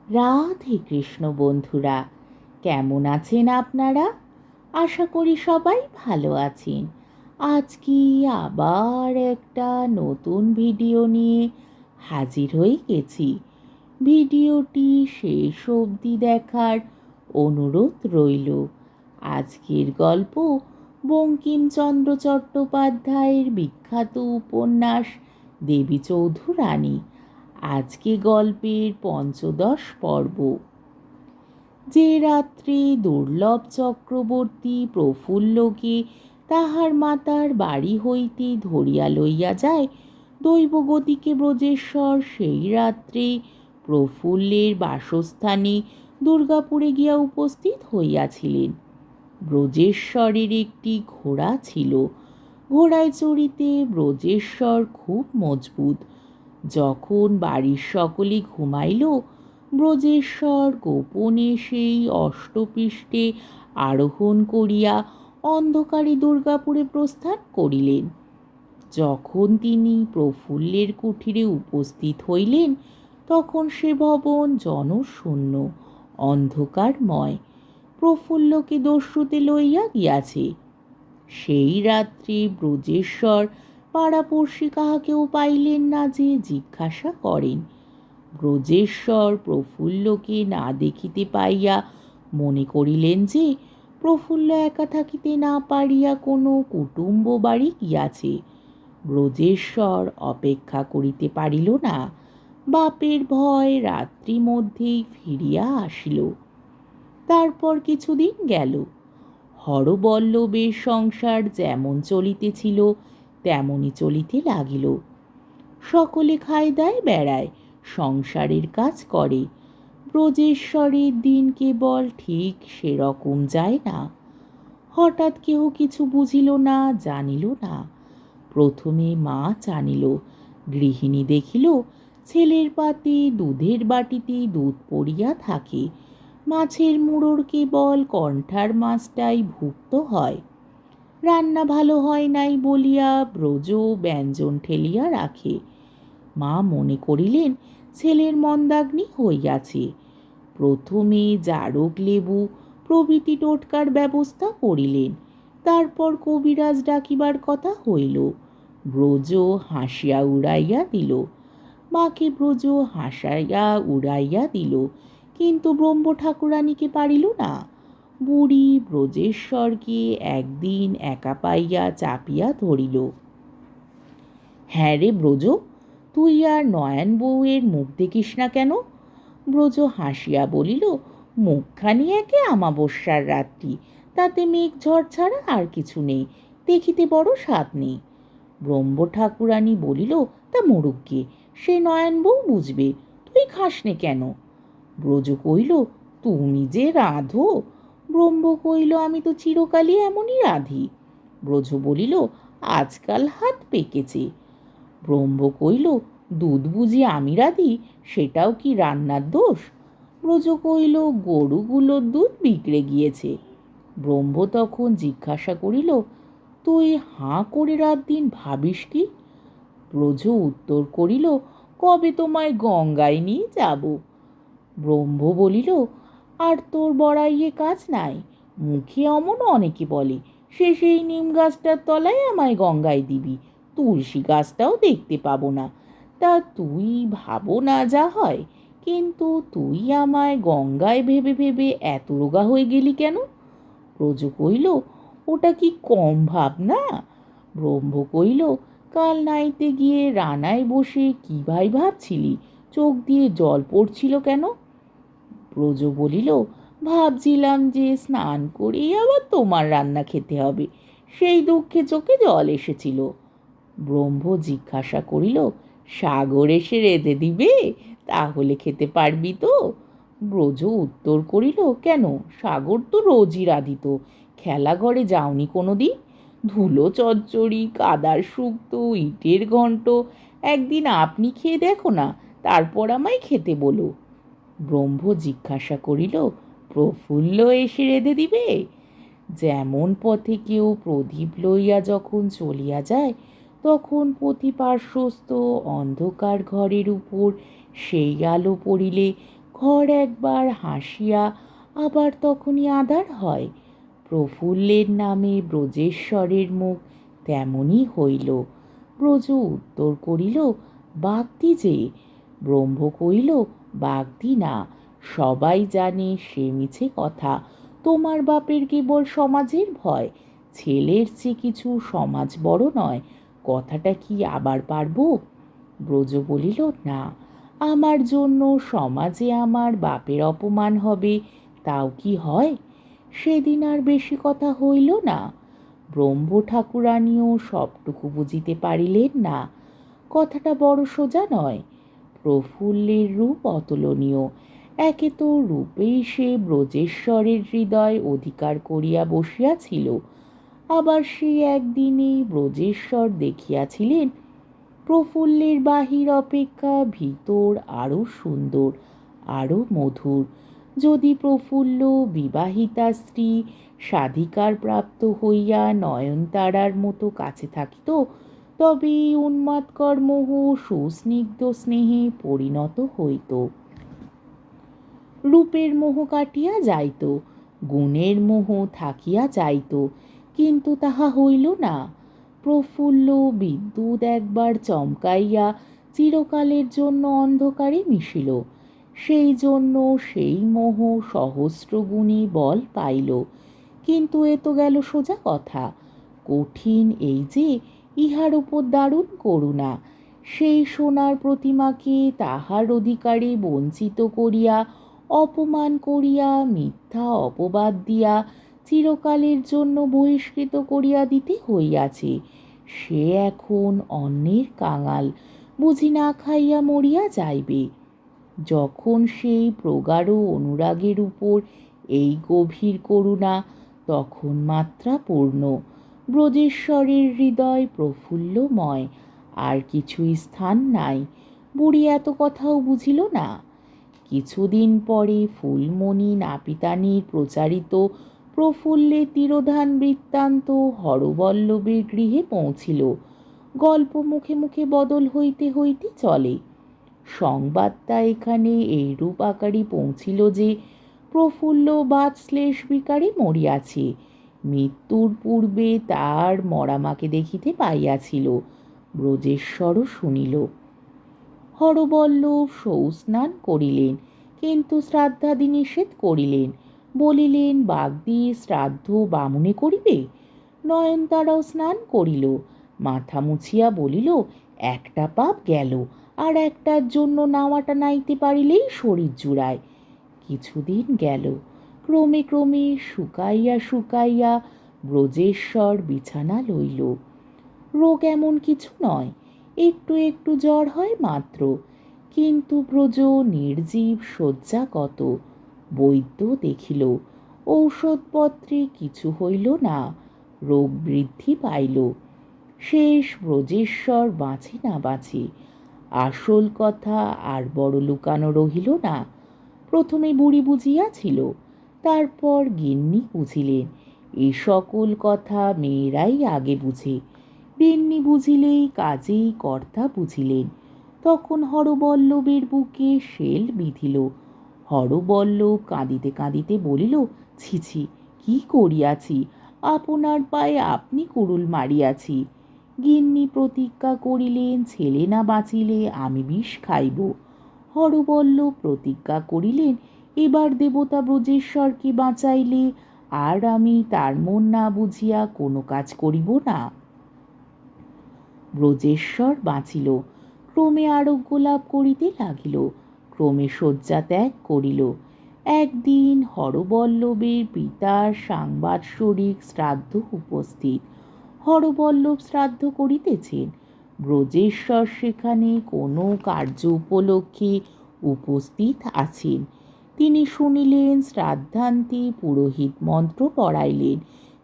রাধে কৃষ্ণ বন্ধুরা, কেমন আছেন আপনারা? আশা করি সবাই ভালো আছেন। আজকে আবার একটা নতুন ভিডিও নিয়ে হাজির হয়ে গেছি। ভিডিওটি শেষ অবধি দেখার অনুরোধ রইল। আজকের গল্প বঙ্কিমচন্দ্র চট্টোপাধ্যায়ের বিখ্যাত উপন্যাস দেবী চৌধুরানী। আজকে গল্পের পঞ্চদশ পর্ব। যে রাত্রে দুর্লভ চক্রবর্তী প্রফুল্লকে তাহার মাতার বাড়ি হইতে ধরিয়া লইয়া যায় দৈবগতিকে ব্রজেশ্বর, সেই রাত্রে প্রফুল্লের বাসস্থানে দুর্গাপুরে গিয়া উপস্থিত হইয়াছিলেন। ব্রজেশ্বরের একটি ঘোড়া ছিল। ঘোড়ায় চড়িতে ব্রজেশ্বর খুব মজবুত। যখন বাড়ির সকলে ঘুমাইল, ব্রজেশ্বর গোপনে সেই অষ্টপৃষ্ঠে আরোহণ করিয়া অন্ধকারে দুর্গাপুরে প্রস্থান করিলেন। যখন তিনি প্রফুল্লের কুঠিরে উপস্থিত হইলেন, তখন সে ভবন জনশূন্য, অন্ধকারময়। প্রফুল্লকে দস্যুতে লইয়া গিয়াছে। সেই রাত্রে ব্রজেশ্বর পাড়াপড়শি কাহাকেও পাইলেন না যে জিজ্ঞাসা করেন। ব্রজেশ্বর প্রফুল্লকে না দেখিতে পাইয়া মনে করিলেন যে প্রফুল্ল একা থাকিতে না পারিয়া কোনো কুটুম্ব বাড়ি গিয়াছে। ব্রজেশ্বর অপেক্ষা করিতে পারিল না। বাপের ভয় রাত্রি মধ্যেই ফিরিয়া আসিল। তারপর কিছুদিন গেল। হরবল্লভের সংসার যেমন চলিতেছিল তেমনই চলিতে লাগিল। সকলে খায় দায় বেড়ায়, সংসারের কাজ করে। ব্রজেশ্বরের দিন কেবল ঠিক সেরকম যায় না। হঠাৎ কেহ কিছু বুঝিল না, জানিল না। প্রথমে মা জানিল। গৃহিণী দেখিল ছেলের পাতে দুধের বাটিতে দুধ পড়িয়া থাকে। মাছের মুড়োর কেবল কণ্ঠার মাছটাই ভুক্ত হয়। রান্না ভালো হয় নাই বলিয়া ব্রজ ব্যঞ্জন ঠেলিয়া রাখে। মা মনে করিলেন ছেলের মন্দাগ্নি হইয়াছে। প্রথমে জারক লেবু প্রভৃতি টোটকার ব্যবস্থা করিলেন। তারপর কবিরাজ ডাকিবার কথা হইল। ব্রজ হাসিয়া উড়াইয়া দিল। মাকে ব্রজ হাসাইয়া উড়াইয়া দিল, কিন্তু ব্রহ্ম ঠাকুরানীকে পারিল না। বুড়ি ব্রজেশ্বরকে একদিন একা পাইয়া চাপিয়া ধরিল। হ্যাঁ রে ব্রজ, তুই আর নয়ন বউয়ের মুখ দেখিস না কেন? ব্রজ হাসিয়া বলিল, মুখখানি একে আমাবস্যার রাত্রি, তাতে মেঘ ঝড় ছাড়া আর কিছু নেই, দেখিতে বড় স্বাদ নেই। ব্রহ্ম ঠাকুরানী বলিল, তা মরুককে, সে নয়ন বউ বুঝবে, তুই খাসনে কেন? ব্রজ কইল, তুমি যে রাঁধো। ব্রহ্ম কইল, আমি তো চিরকালই এমনই রাঁধি। ব্রজ বলিল, আজকাল হাত পেকেছে। ব্রহ্ম কইল, দুধ বুঝি আমি রাঁধি, সেটাও কি রান্নার দোষ? ব্রজ কইল, গরুগুলোর দুধ বিগড়ে গিয়েছে। ব্রহ্ম তখন জিজ্ঞাসা করিল, তুই হাঁ করে রাত দিন ভাবিস কি? ব্রজ উত্তর করিল, কবে তোমায় গঙ্গায় নিয়ে যাব। ব্রহ্ম বলিল, আর তোর বড়াইয়ে কাজ নাই? মুখে অমন অনেকে বলে, সে সেই নিম গাছটার তলায় আমায় গঙ্গায় দিবি, তুলসী গাছটাও দেখতে পাবো না। তা তুই ভাবো না যা হয়, কিন্তু তুই আমায় গঙ্গায় ভেবে ভেবে এত রোগা হয়ে গেলি কেন? ব্রজ কইল, ওটা কি কম ভাবনা? ব্রহ্ম কইল, কাল নাইতে গিয়ে রানায় বসে কি ভাই ভাবছিলি? চোখ দিয়ে জল পড়ছিল কেন? ব্রজ বলিল, ভাবছিলাম যে স্নান করেই আবার তোমার রান্না খেতে হবে, সেই দুঃখে চোখে জল এসেছিল। ব্রহ্ম জিজ্ঞাসা করিল, সাগর এসে রেঁধে দিবে? তাহলে খেতে পারবি তো? ব্রজ উত্তর করিল, কেন, সাগর তো রোজই রাঁধিত, খেলাঘরে যাওনি কোনো দিন? ধুলো চচ্চড়ি, কাদার শুক্তো, ইটের ঘন্ট, একদিন আপনি খেয়ে দেখো না, তারপর আমায় খেতে বলো। ব্রহ্ম জিজ্ঞাসা করিল, প্রফুল্ল এসে রেঁধে দিবে? যেমন পথে কেউ প্রদীপ লইয়া যখন চলিয়া যায়, তখন পথিপার্শ্বস্থ অন্ধকার ঘরের উপর সেই আলো পড়িলে ঘর একবার হাসিয়া আবার তখনই আঁধার হয়। প্রফুল্লের নামে ব্রজেশ্বরের মুখ তেমনই হইল। ব্রজ উত্তর করিল, বাগদি যে। ব্রহ্ম কইল, বাগদি না, সবাই জানে সে মিছে কথা। তোমার বাপের কেবল সমাজের ভয়, ছেলের চেয়ে কিছু সমাজ বড় নয়। কথাটা কি আবার পারব? ব্রজ বলিল, না, আমার জন্য সমাজে আমার বাপের অপমান হবে, তাও কি হয়? সেদিন আর বেশি কথা হইল না। ব্রহ্ম ঠাকুরানীও সবটুকু বুঝিতে পারিলেন না। কথাটা বড় সোজা নয়। প্রফুল্লের রূপ অতুলনীয়। একে তো রূপেই সে ব্রজেশ্বরের হৃদয় অধিকার করিয়া বসিয়াছিল, আবার সেই একদিনেই ব্রজেশ্বর দেখিয়াছিলেন প্রফুল্লের বাহির অপেক্ষা ভিতর আরও সুন্দর, আরও মধুর। যদি প্রফুল্ল বিবাহিতা স্ত্রী স্বাধিকার প্রাপ্ত হইয়া নয়নতারার মতো কাছে থাকিত, তবে এই উন্মাদকর মোহ সুস্নিগ্ধ স্নেহে পরিণত হইত। রূপের মোহ কাটিয়া যাইত, গুণের মোহ থাকিয়া যাইত, কিন্তু তাহা হইল না। প্রফুল্ল বিদ্যুৎ একবার চমকাইয়া চিরকালের জন্য অন্ধকারে মিশিল। সেই জন্য সেই মোহ সহস্র গুণে বল পাইল। কিন্তু এ তো গেল সোজা কথা। কঠিন এই যে ইহার উপর দারুণ করুণা। সেই সোনার প্রতিমাকে তাহার অধিকারে বঞ্চিত করিয়া, অপমান করিয়া, মিথ্যা অপবাদ দিয়া চিরকালের জন্য বহিষ্কৃত করিয়া দিতে হইয়াছে। সে এখন অন্যের কাঙাল, বুঝি না খাইয়া মরিয়া যাইবে। যখন সেই প্রগাঢ় অনুরাগের উপর এই গভীর করুণা, তখন মাত্রা পূর্ণ। ব্রজেশ্বরের হৃদয় প্রফুল্লময়, আর কিছুই স্থান নাই। বুড়ি এত কথাও বুঝিল না। কিছুদিন পরে ফুলমণি নাপিতানির প্রচারিত প্রফুল্লের তিরোধান বৃত্তান্ত হরবল্লভের গৃহে পৌঁছিল। গল্প মুখে মুখে বদল হইতে হইতে চলে। সংবাদটা এখানে এইরূপ আকারে পৌঁছিল যে প্রফুল্ল বাতশ্লেষ বিকারে মরিয়াছে। মৃত্যুর পূর্বে তার মরামাকে দেখিতে পাইয়াছিল। ব্রজেশ্বরও শুনিল। হরবল্লভ স্নান করিলেন, কিন্তু শ্রাদ্ধাদি নিষেধ করিলেন। বলিলেন, বাগদি শ্রাদ্ধ বামুনে করিবে। নয়নতারাও স্নান করিল, মাথা মুছিয়া বলিল, একটা পাপ গেল, আর একটার জন্য নাওয়াটা নাইতে পারিলেই শরীর জুড়ায়। কিছুদিন গেল, ক্রমে ক্রমে শুকাইয়া শুকাইয়া ব্রজেশ্বর বিছানা লইল। রোগ এমন কিছু নয়, একটু একটু জ্বর হয় মাত্র, কিন্তু ব্রজ নির্জীব শয্যাগত। বৈদ্য দেখিল, ঔষধপত্রে কিছু হইল না, রোগ বৃদ্ধি পাইল। শেষ ব্রজেশ্বর বাঁচে না বাঁচে। আসল কথা আর বড় লুকানো রহিল না। প্রথমে বুড়ি বুঝিয়াছিল, তারপর গিন্নি বুঝিলেন। এ সকল কথা মেয়েরাই আগে বুঝে। গিন্নি বুঝিলেই কাজেই কর্তা বুঝিলেন। তখন হরবল্লভের বুকে শেল বিঁধিল। হরবল্লভ কাঁদিতে কাঁদিতে বলিল, ছি ছি, কি করিয়াছি, আপনার পায়ে আপনি কুড়ুল মারিয়াছি। গিন্নি প্রতিজ্ঞা করিলেন, ছেলে না বাঁচিলে আমি বিষ খাইব। হরবল্লভ প্রতিজ্ঞা করিলেন, এবার দেবতা ব্রজেশ্বরকে বাঁচাইলে আর আমি তার মন না বুঝিয়া কোনো কাজ করিব না। ব্রজেশ্বর বাঁচিল, ক্রমে আরোগ্য লাভ করিতে লাগিল, ক্রমে শয্যা ত্যাগ করিল। একদিন হরবল্লভের পিতার সাংবাৎসরিক শ্রাদ্ধ উপস্থিত। হরবল্লভ শ্রাদ্ধ করিতেছেন। ব্রজেশ্বর সেখানে কোনো কার্য উপলক্ষে উপস্থিত আছেন। তিনি শুনিলেন, শ্রাদ্ধান্তে পুরোহিত মন্ত্র পড়াইলেন,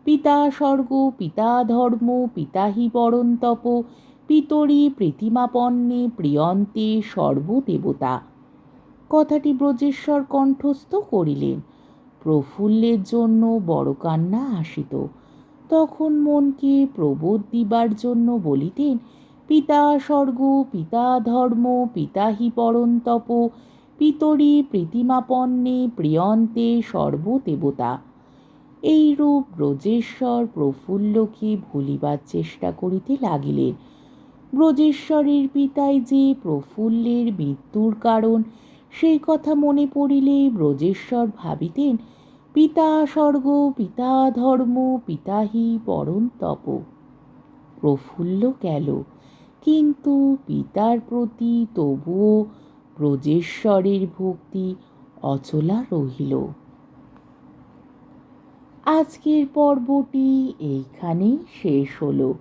পিতা স্বর্গ, পিতা ধর্ম, পিতা হি পরন্তপ, পিতরি প্রীতিমাপন্নে প্রিয়ন্তে সর্বদেবতা। কথাটি ব্রজেশ্বর কণ্ঠস্থ করিলেন। প্রফুল্লের জন্য বড় কান্না আসিত। তখন মনকে প্রবোধ দিবার জন্য বলিতেন, পিতা স্বর্গ, পিতা ধর্ম, পিতা হি পরন্তপ, পিতরি প্রীতিমাপন্নে প্রিয়ন্তে সর্বদেবতা। এইরূপ ব্রজেশ্বর প্রফুল্লকে ভুলিবার চেষ্টা করিতে লাগিলেন। ব্রজেশ্বরের পিতাই যে প্রফুল্লের মৃত্যুর কারণ, সেই কথা মনে পড়িলেই ব্রজেশ্বর ভাবিতেন, পিতা স্বর্গ, পিতা ধর্ম, পিতাহি পরম তপ। প্রফুল্ল গেল, কিন্তু পিতার প্রতি তবুও ব্রজেশ্বরের ভক্তি অচলা রহিল। আজকের পর্বটি এইখানেই শেষ হলো।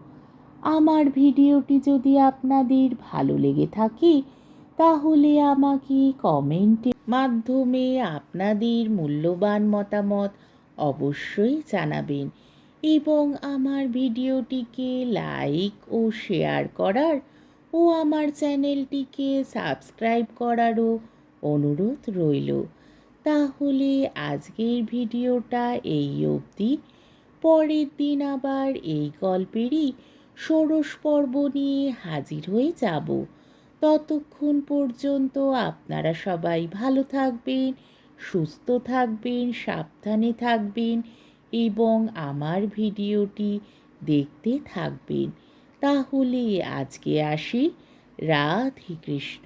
আমার ভিডিওটি যদি আপনাদের ভালো লেগে থাকে তাহলে আমাকে কমেন্টের মাধ্যমে আপনাদের মূল্যবান মতামত অবশ্যই জানাবেন এবং আমার ভিডিওটিকে লাইক ও শেয়ার করার ও আমার চ্যানেলটিকে সাবস্ক্রাইব করারও অনুরোধ রইল। তাহলে আজকের ভিডিওটা এই অবধি। পরের দিন আবার এই গল্পেরই ষোড়শ পর্ব নিয়ে হাজির হয়ে যাব। ততক্ষণ পর্যন্ত আপনারা সবাই ভালো থাকবেন, সুস্থ থাকবেন, সাবধানে থাকবেন এবং আমার ভিডিওটি দেখতে থাকবেন। তাহলে আজকে আসি। রাধে কৃষ্ণ।